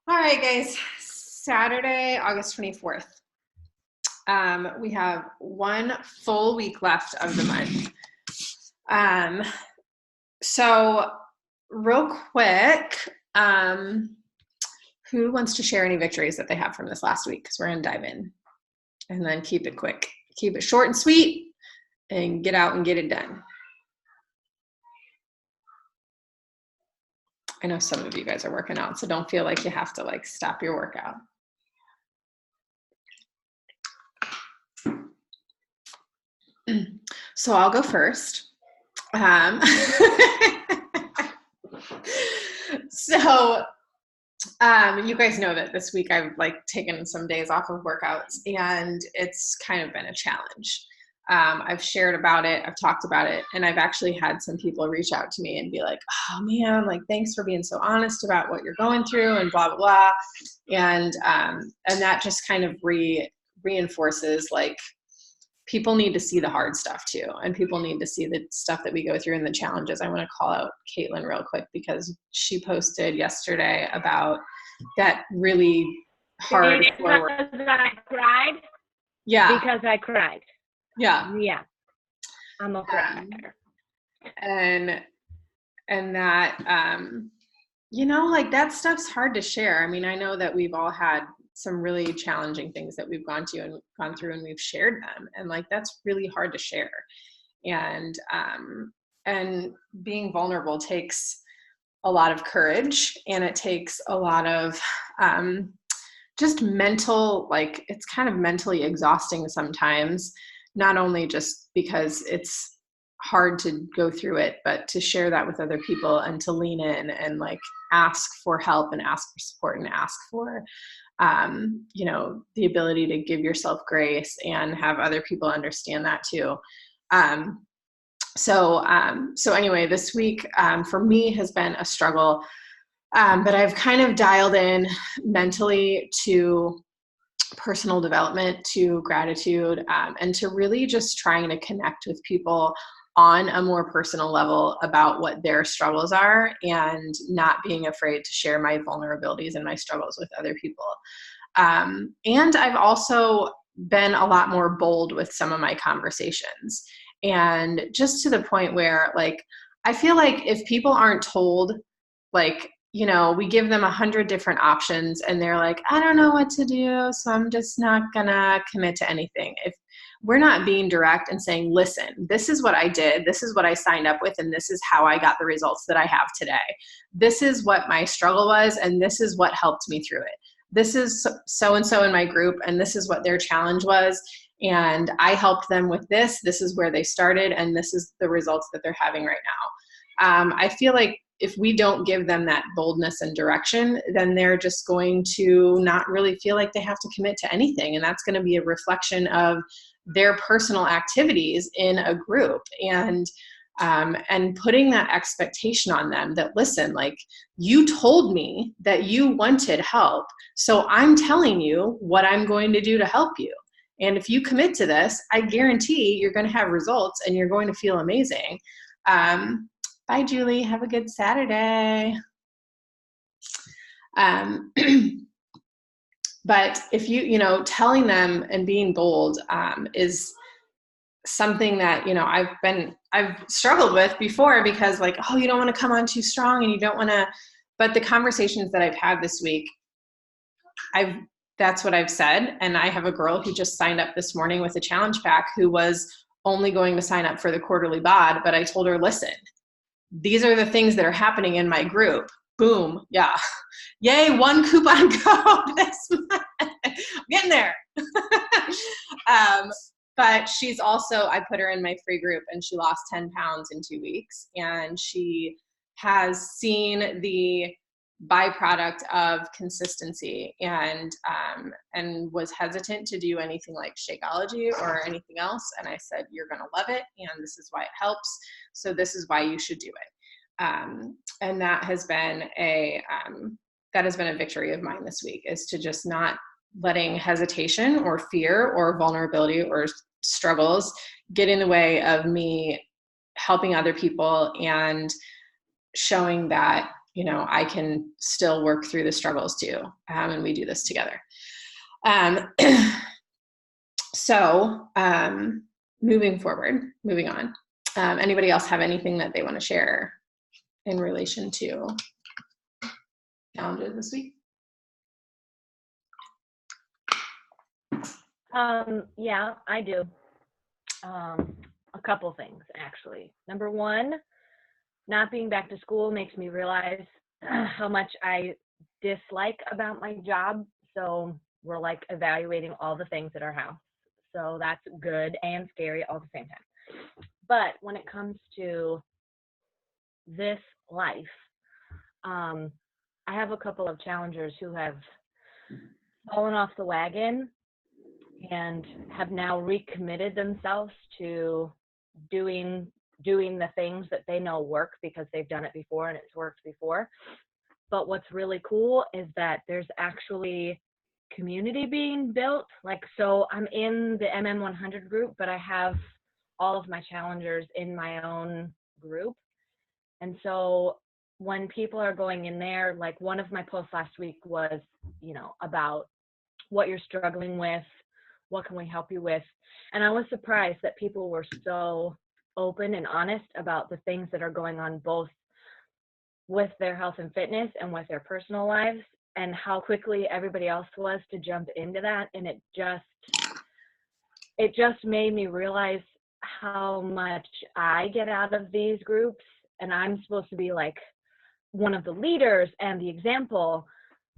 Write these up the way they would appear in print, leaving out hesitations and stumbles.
All right, guys. Saturday, August 24th. We have one full week left of the month. Um, so, real quick, who wants to share any victories that they have from this last week? Because we're going to dive in and then keep it quick. Keep it short and sweet and get out and get it done. I know some of you guys are working out, so don't feel like you have to stop your workout. So I'll go first. So you guys know that this week I've taken some days off of workouts, and it's kind of been a challenge. I've shared about it, I've talked about it, and I've actually had some people reach out to me and be like, oh man, thanks for being so honest about what you're going through and blah, blah, blah. And that just kind of reinforces people need to see the hard stuff too, and people need to see the stuff that we go through and the challenges. I want to call out Caitlin real quick because she posted yesterday about that really hard because I cried. Yeah. Because I cried. Yeah. Yeah. I'm a crier. And that that stuff's hard to share. I mean, I know that we've all had some really challenging things that we've gone through and we've shared them, and that's really hard to share. And being vulnerable takes a lot of courage, and it takes a lot of just mental, it's kind of mentally exhausting sometimes, not only just because it's hard to go through it, but to share that with other people and to lean in and ask for help and ask for support and ask for the ability to give yourself grace and have other people understand that too. So anyway, this week for me has been a struggle, but I've kind of dialed in mentally to personal development, to gratitude, and to really just trying to connect with people on a more personal level about what their struggles are, and not being afraid to share my vulnerabilities and my struggles with other people. And I've also been a lot more bold with some of my conversations, and just to the point where I feel like if people aren't told, we give them 100 different options and they're like, I don't know what to do, so I'm just not gonna commit to anything. If we're not being direct and saying, listen, this is what I did, this is what I signed up with, and this is how I got the results that I have today. This is what my struggle was, and this is what helped me through it. This is so-and-so in my group, and this is what their challenge was, and I helped them with this. This is where they started, and this is the results that they're having right now. I feel like if we don't give them that boldness and direction, then they're just going to not really feel like they have to commit to anything. And that's going to be a reflection of their personal activities in a group, and putting that expectation on them that, listen, you told me that you wanted help, so I'm telling you what I'm going to do to help you. And if you commit to this, I guarantee you're going to have results and you're going to feel amazing. Bye, Julie. Have a good Saturday. But if telling them and being bold is something that, I've struggled with before, because oh, you don't want to come on too strong and you don't want to, but the conversations that I've had this week, that's what I've said. And I have a girl who just signed up this morning with a challenge pack who was only going to sign up for the quarterly bod, but I told her, listen, these are the things that are happening in my group. Boom. Yeah. Yay. One coupon code this month. I'm getting there. But she's also, I put her in my free group, and she lost 10 pounds in 2 weeks. And she has seen the byproduct of consistency, and was hesitant to do anything like Shakeology or anything else. And I said, you're going to love it, and this is why it helps. So this is why you should do it. And that has been a victory of mine this week, is to just not letting hesitation or fear or vulnerability or struggles get in the way of me helping other people and showing that I can still work through the struggles too. And we do this together. So moving on. Anybody else have anything that they want to share in relation to challenges this week? Yeah, I do. A couple things, actually. Number one, not being back to school makes me realize how much I dislike about my job. So we're like evaluating all the things at our house. So that's good and scary all at the same time. But when it comes to this life, I have a couple of challengers who have fallen off the wagon and have now recommitted themselves to doing the things that they know work because they've done it before and it's worked before. But what's really cool is that there's actually community being built. Like, so I'm in the MM100 group, but I have all of my challengers in my own group. And so when people are going in there, like one of my posts last week was, about what you're struggling with, what can we help you with? And I was surprised that people were so open and honest about the things that are going on both with their health and fitness and with their personal lives, and how quickly everybody else was to jump into that. And it just made me realize how much I get out of these groups, and I'm supposed to be like one of the leaders and the example,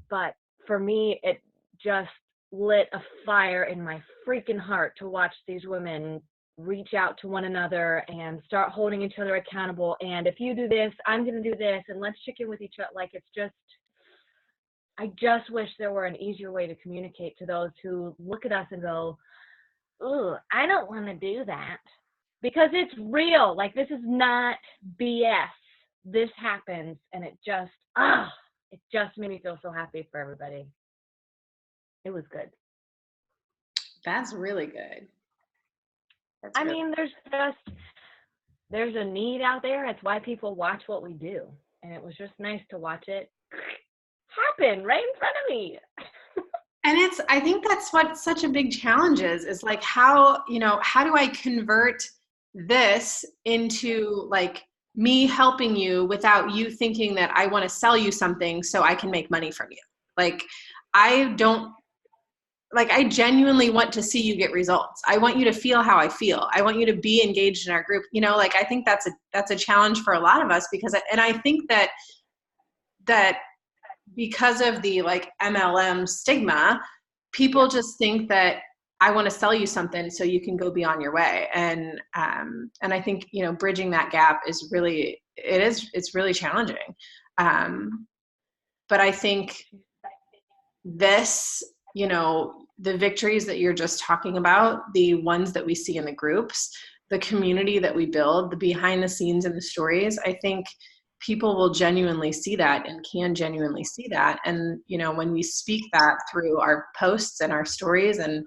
but for me it just lit a fire in my freaking heart to watch these women reach out to one another and start holding each other accountable. And if you do this, I'm going to do this, and let's check in with each other. Like, I just wish there were an easier way to communicate to those who look at us and go, ooh, I don't want to do that, because it's real. Like, this is not BS. This happens, and it just made me feel so happy for everybody. It was good. That's really good. I mean, there's a need out there. It's why people watch what we do. And it was just nice to watch it happen right in front of me. And I think that's what such a big challenge is like, how do I convert this into like me helping you without you thinking that I want to sell you something so I can make money from you? Like, I genuinely want to see you get results. I want you to feel how I feel. I want you to be engaged in our group. Like, I think that's a challenge for a lot of us, and I think that because of the like MLM stigma, people just think that I want to sell you something so you can go be on your way. And I think, bridging that gap is really, it's really challenging. But I think this, the victories that you're just talking about, the ones that we see in the groups, the community that we build, the behind the scenes and the stories, I think people will genuinely see that and can genuinely see that. And, when we speak that through our posts and our stories, and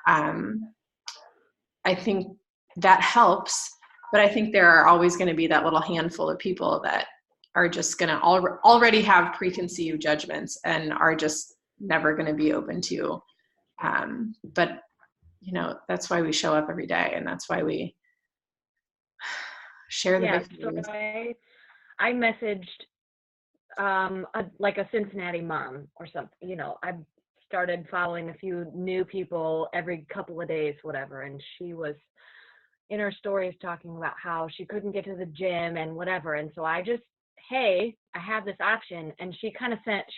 I think that helps. But I think there are always going to be that little handful of people that are just going to already have preconceived judgments and are just never going to be open to. But, that's why we show up every day, and that's why we share the victories. So I messaged like a Cincinnati mom or something. I've started following a few new people every couple of days, whatever, and she was in her stories talking about how she couldn't get to the gym and whatever. And so I just, hey, I have this option. And she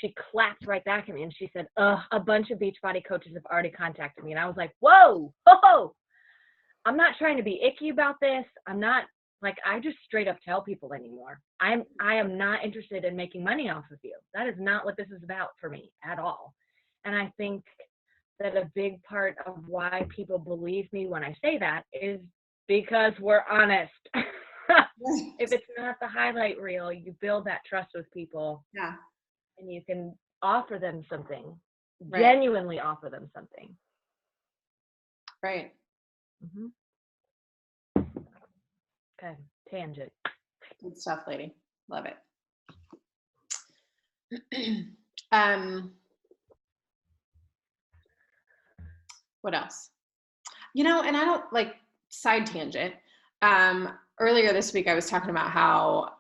she clapped right back at me and she said, a bunch of Beachbody coaches have already contacted me. And I was like, whoa, I'm not trying to be icky about this. I'm not, like, I just straight up tell people anymore. I am not interested in making money off of you. That is not what this is about for me at all. And I think that a big part of why people believe me when I say that is because we're honest. If it's not the highlight reel, you build that trust with people. Yeah. And you can offer them something, right. Genuinely offer them something. Right. Mm-hmm. Okay, tangent. Good stuff, lady. Love it. What else? And I don't like side tangent. Earlier this week, I was talking about how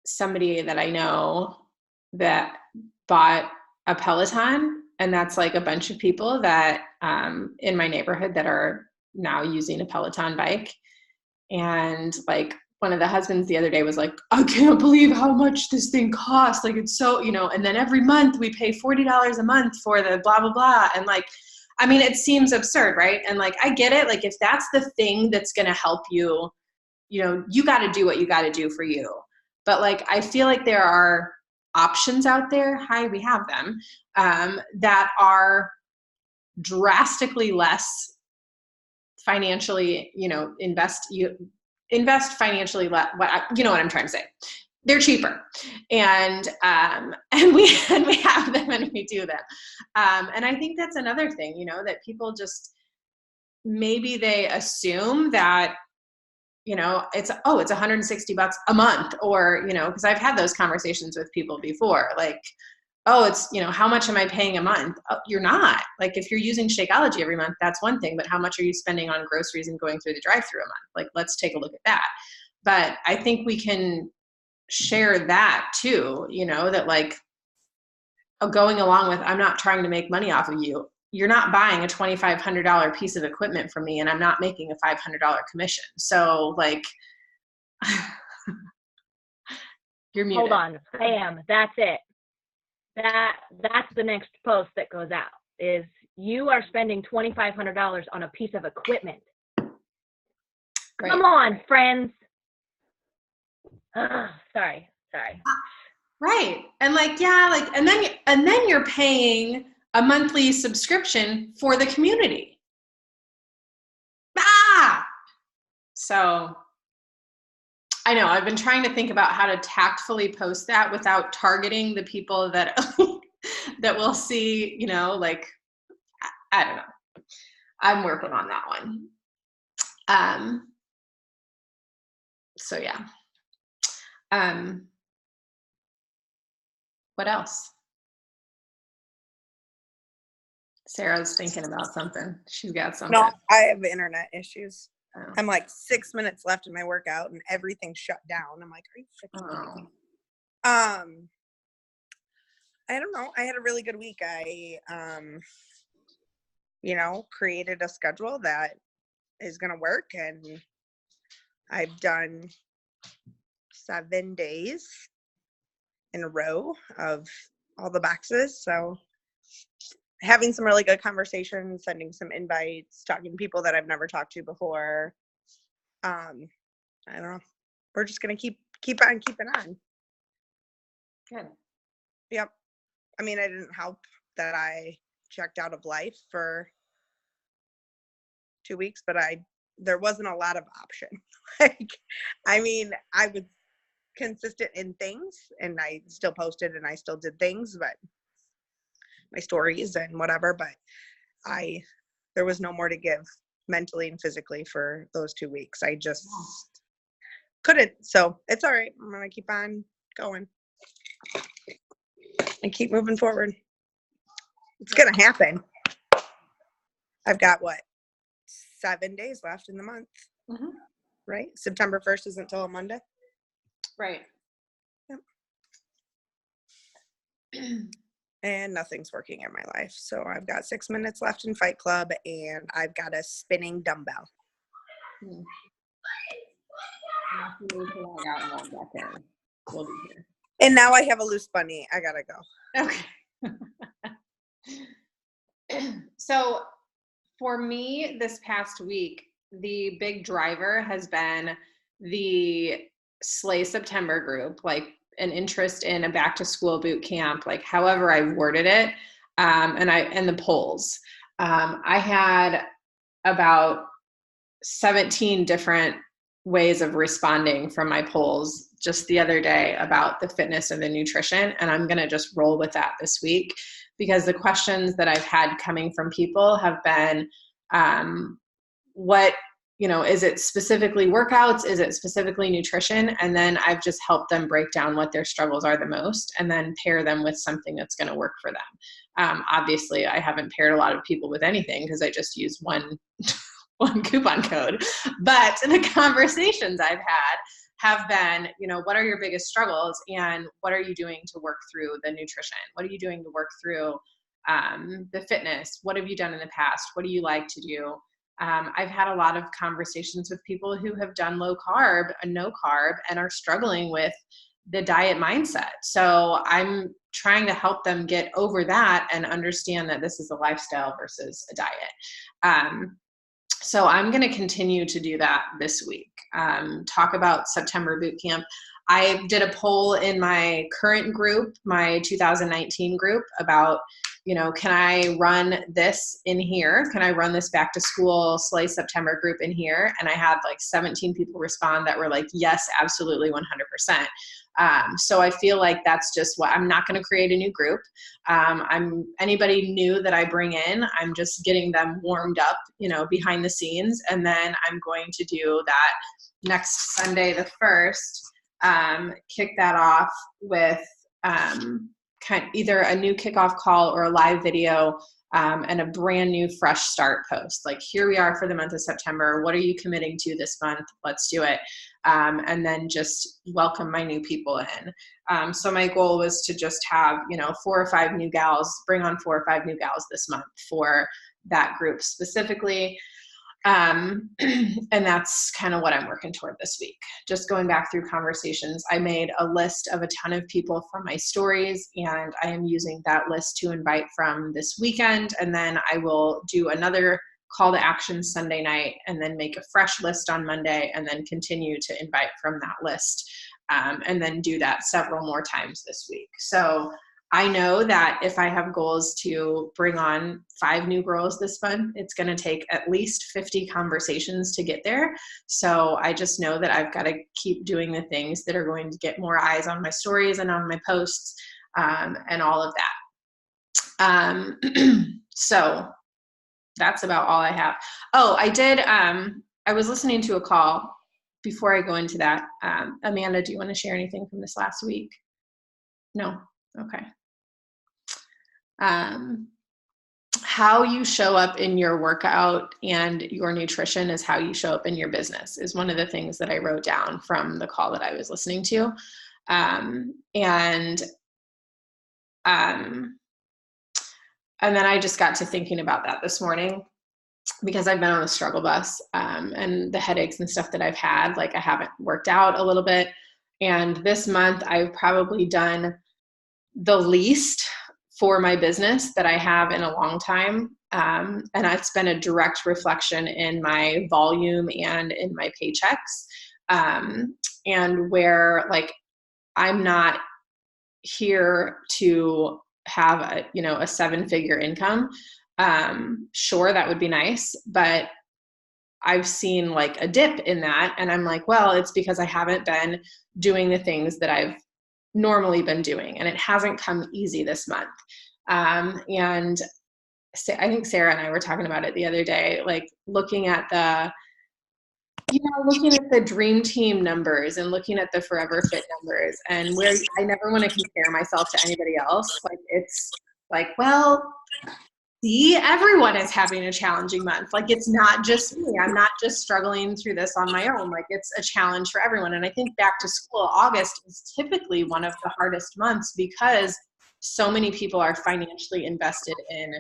somebody that I know that bought a Peloton, and that's like a bunch of people that in my neighborhood that are now using a Peloton bike. And like one of the husbands the other day was like, I can't believe how much this thing costs. Like it's so, and then every month we pay $40 a month for the blah, blah, blah. And like, I mean, it seems absurd, right? And like, I get it. Like if that's the thing that's going to help you, you got to do what you got to do for you. But like, I feel like there are options out there. Hi, we have them, that are drastically less financially, invest financially, what I'm trying to say. They're cheaper, and we have them and we do them. And I think that's another thing, that people just, maybe they assume that, it's $160 a month, or, because I've had those conversations with people before, like, oh, it's, how much am I paying a month? You're not. Like, if you're using Shakeology every month, that's one thing, but how much are you spending on groceries and going through the drive-thru a month? Like, let's take a look at that. But I think we can share that too, that like, going along with, I'm not trying to make money off of you. You're not buying a $2,500 piece of equipment from me, and I'm not making a $500 commission. So like, you're muted. Hold on, bam, that's it. That's the next post that goes out, is you are spending $2,500 on a piece of equipment. Right. Come on, friends. Sorry. Right. And like, yeah, like, and then you're paying a monthly subscription for the community. So I know I've been trying to think about how to tactfully post that without targeting the people that that will see, like, I don't know. I'm working on that one. So yeah. What else? Sarah's thinking about something. She's got something. No, I have internet issues. Oh. I'm like 6 minutes left in my workout and everything's shut down. I'm like, are you freaking kidding me? I don't know. I had a really good week. I, created a schedule that is going to work, and I've done 7 days in a row of all the boxes. So having some really good conversations, sending some invites, talking to people that I've never talked to before. I don't know. We're just going to keep on keeping on. Good. Yep. I mean, I didn't help that I checked out of life for 2 weeks, but there wasn't a lot of option. I was consistent in things, and I still posted and I still did things, but my stories and whatever, but there was no more to give mentally and physically for those 2 weeks. I just couldn't. So it's all right. I'm going to keep on going and keep moving forward. It's going to happen. I've got 7 days left in the month, right? September 1st isn't until Monday. Right. Yep. And nothing's working in my life. So I've got 6 minutes left in Fight Club, and I've got a spinning dumbbell. And now I have a loose bunny. I gotta go. Okay. So for me this past week, the big driver has been the Slay September group, like an interest in a back to school boot camp, like however I worded it, and the polls. I had about 17 different ways of responding from my polls just the other day about the fitness and the nutrition, and I'm going to just roll with that this week, because the questions that I've had coming from people have been, what is it specifically workouts? Is it specifically nutrition? And then I've just helped them break down what their struggles are the most and then pair them with something that's going to work for them. Obviously, I haven't paired a lot of people with anything because I just used one coupon code. But the conversations I've had have been, what are your biggest struggles and what are you doing to work through the nutrition? What are you doing to work through the fitness? What have you done in the past? What do you like to do? I've had a lot of conversations with people who have done low carb and no carb and are struggling with the diet mindset. So I'm trying to help them get over that and understand that this is a lifestyle versus a diet. So I'm going to continue to do that this week. Talk about September boot camp. I did a poll in my current group, my 2019 group, about, can I run this in here? Can I run this back to school Slay September group in here? And I had like 17 people respond that were like, yes, absolutely, 100%. So I feel like that's just what I'm not going to create a new group. Anybody new that I bring in, I'm just getting them warmed up, behind the scenes. And then I'm going to do that next Sunday, the 1st, kick that off with either a new kickoff call or a live video, and a brand new fresh start post. Like, here we are for the month of September. What are you committing to this month? Let's do it. And then just welcome my new people in. So my goal was to just have, 4 or 5 new gals, bring on 4 or 5 new gals this month for that group specifically. And that's kind of what I'm working toward this week. Just going back through conversations, I made a list of a ton of people from my stories, and I am using that list to invite from this weekend. And then I will do another call to action Sunday night, and then make a fresh list on Monday, and then continue to invite from that list. And then do that several more times this week. So I know that if I have goals to bring on 5 new girls this month, it's going to take at least 50 conversations to get there. So I just know that I've got to keep doing the things that are going to get more eyes on my stories and on my posts, and all of that. So that's about all I have. Oh, I did. I was listening to a call before I go into that. Amanda, do you want to share anything from this last week? No? Okay. How you show up in your workout and your nutrition is how you show up in your business, is one of the things that I wrote down from the call that I was listening to. And then I just got to thinking about that this morning, because I've been on a struggle bus, and the headaches and stuff that I've had, like, I haven't worked out a little bit. And this month I've probably done the least for my business that I have in a long time. And it's been a direct reflection in my volume and in my paychecks. And where, like, I'm not here to have a 7-figure income. Sure, that would be nice, but I've seen like a dip in that. And I'm like, well, it's because I haven't been doing the things that I've normally been doing, and it hasn't come easy this month. And I think Sarah and I were talking about it the other day, like looking at the dream team numbers and looking at the Forever Fit numbers, and where I never want to compare myself to anybody else. Like, it's like, well, see, everyone is having a challenging month. Like, it's not just me. I'm not just struggling through this on my own. Like, it's a challenge for everyone. And I think back to school, August is typically one of the hardest months, because so many people are financially invested in,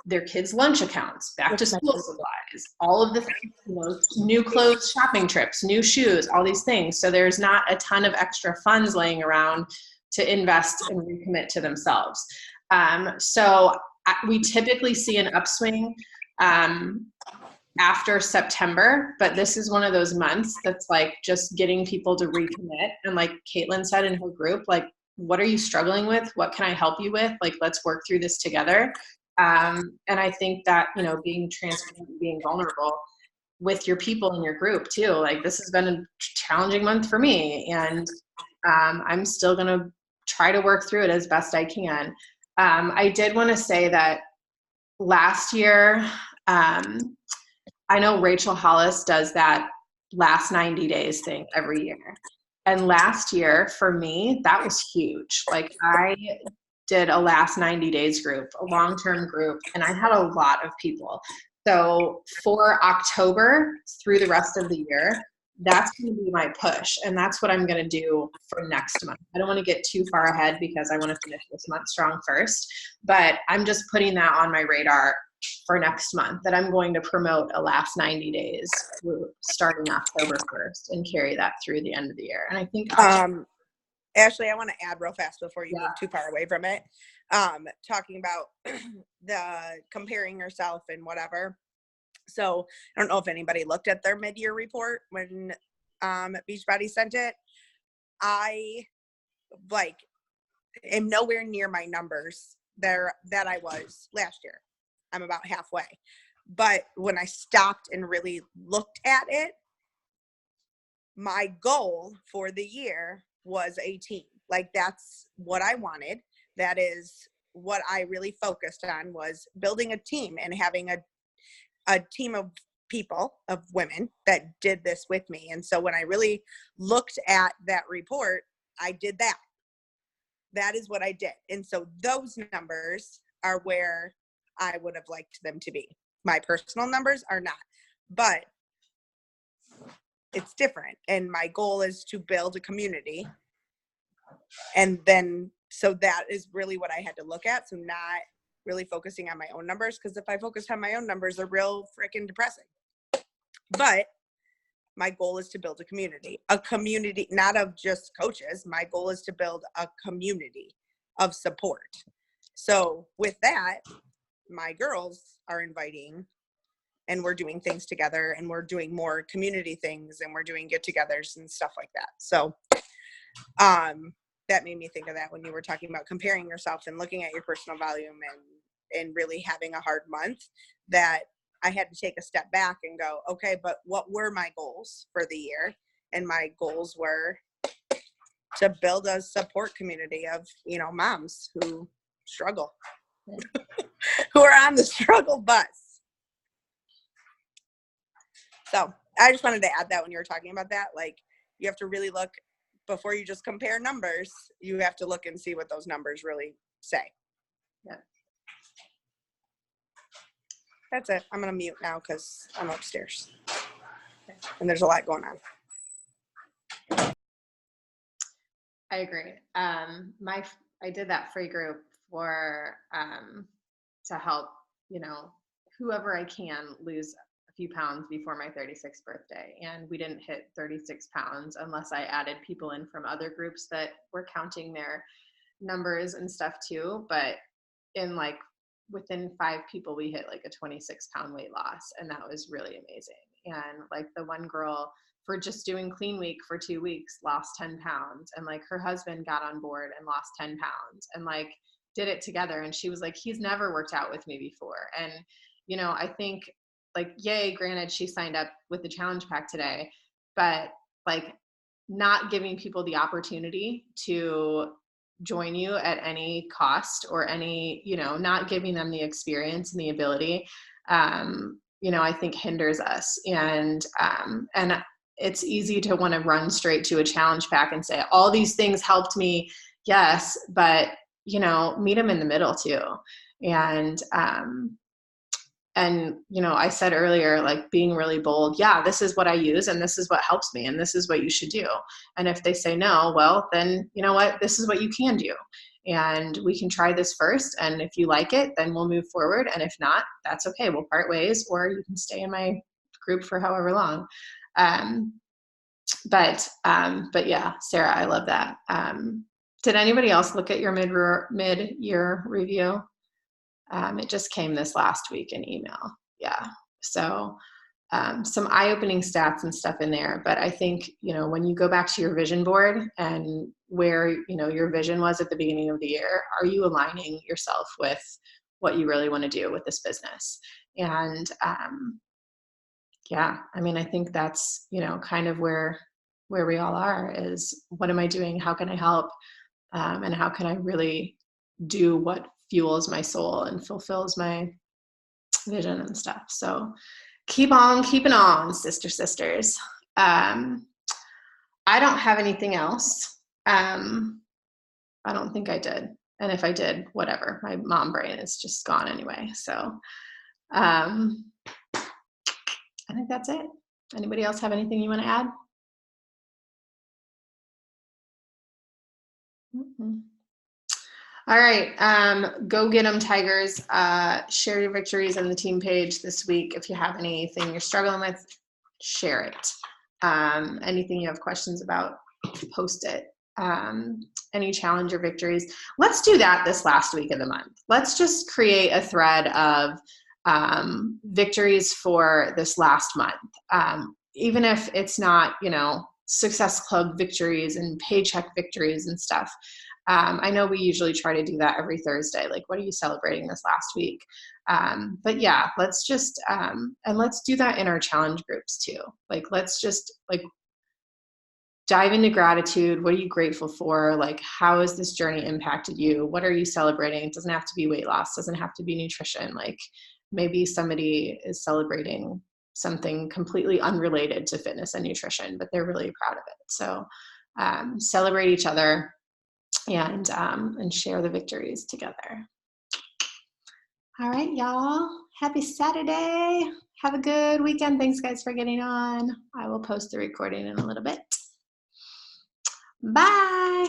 their kids' lunch accounts, back to school supplies, all of the things, new clothes, shopping trips, new shoes, all these things. So there's not a ton of extra funds laying around to invest and recommit to themselves. So we typically see an upswing after September, but this is one of those months that's like just getting people to recommit. And like Caitlin said in her group, like, what are you struggling with? What can I help you with? Like, let's work through this together. And I think that, being transparent, being vulnerable with your people in your group too, like, this has been a challenging month for me, and I'm still going to try to work through it as best I can. I did want to say that last year, I know Rachel Hollis does that last 90 days thing every year. And last year for me, that was huge. Like I did a last 90 days group, a long-term group, and I had a lot of people. So for October through the rest of the year, that's going to be my push. And that's what I'm going to do for next month. I don't want to get too far ahead because I want to finish this month strong first, but I'm just putting that on my radar for next month, that I'm going to promote a last 90 days starting October 1st and carry that through the end of the year. And I think Ashley, I want to add real fast before you Yeah. move too far away from it. Talking about the comparing yourself and whatever. So I don't know if anybody looked at their mid-year report when Beachbody sent it. I am nowhere near my numbers there that I was last year. I'm about halfway. But when I stopped and really looked at it, my goal for the year was 18. Like that's what I wanted. That is what I really focused on, was building a team and having a team of people, of women that did this with me. And so when I really looked at that report, I did that. That is what I did. And so those numbers are where I would have liked them to be. My personal numbers are not, but it's different. And my goal is to build a community. And then, so that is really what I had to look at. So not really focusing on my own numbers, because if I focused on my own numbers, they're real freaking depressing. But my goal is to build a community not of just coaches. My goal is to build a community of support. So with that, my girls are inviting, and we're doing things together, and we're doing more community things, and we're doing get-togethers and stuff like that. So that made me think of that when you were talking about comparing yourself and looking at your personal volume and really having a hard month, that I had to take a step back and go, okay, but what were my goals for the year? And my goals were to build a support community of, moms who struggle, who are on the struggle bus. So I just wanted to add that when you were talking about that, like you have to really look before you just compare numbers. You have to look and see what those numbers really say. Yeah. That's it. I'm going to mute now because I'm upstairs and there's a lot going on. I agree. I did that free group for to help, whoever I can lose a few pounds before my 36th birthday. And we didn't hit 36 pounds unless I added people in from other groups that were counting their numbers and stuff too. But within 5 people, we hit like a 26-pound weight loss. And that was really amazing. And like the one girl, for just doing clean week for 2 weeks, lost 10 pounds. And like her husband got on board and lost 10 pounds and like did it together. And she was like, he's never worked out with me before. And, I think like, yay, granted, she signed up with the challenge pack today, but like not giving people the opportunity to join you at any cost or any, not giving them the experience and the ability, I think hinders us. And it's easy to want to run straight to a challenge pack and say, all these things helped me. Yes. But, meet them in the middle too. And I said earlier, like being really bold. Yeah, this is what I use and this is what helps me and this is what you should do. And if they say no, well, then you know what, this is what you can do. And we can try this first. And if you like it, then we'll move forward. And if not, that's okay. We'll part ways, or you can stay in my group for however long. But yeah, Sarah, I love that. Did anybody else look at your mid-year review? It just came this last week in email. Yeah. So some eye-opening stats and stuff in there. But I think, when you go back to your vision board and where, your vision was at the beginning of the year, are you aligning yourself with what you really want to do with this business? And yeah, I think that's, kind of where we all are, is what am I doing? How can I help? And how can I really do what fuels my soul and fulfills my vision and stuff. So keep on keeping on, sisters. I don't have anything else. I don't think I did. And if I did, whatever. My mom brain is just gone anyway. So I think that's it. Anybody else have anything you want to add? All right, go get them, Tigers. Share your victories on the team page this week. If you have anything you're struggling with, share it. Anything you have questions about, post it. Any challenge or victories. Let's do that this last week of the month. Let's just create a thread of victories for this last month. Even if it's not, Success Club victories and paycheck victories and stuff. I know we usually try to do that every Thursday. Like, what are you celebrating this last week? But yeah, let's just, and let's do that in our challenge groups too. Like, let's just dive into gratitude. What are you grateful for? Like, how has this journey impacted you? What are you celebrating? It doesn't have to be weight loss, doesn't have to be nutrition. Like, maybe somebody is celebrating something completely unrelated to fitness and nutrition, but they're really proud of it. So celebrate each other and share the victories together. All right, y'all. Happy Saturday. Have a good weekend. Thanks, guys, for getting on. I will post the recording in a little bit. Bye.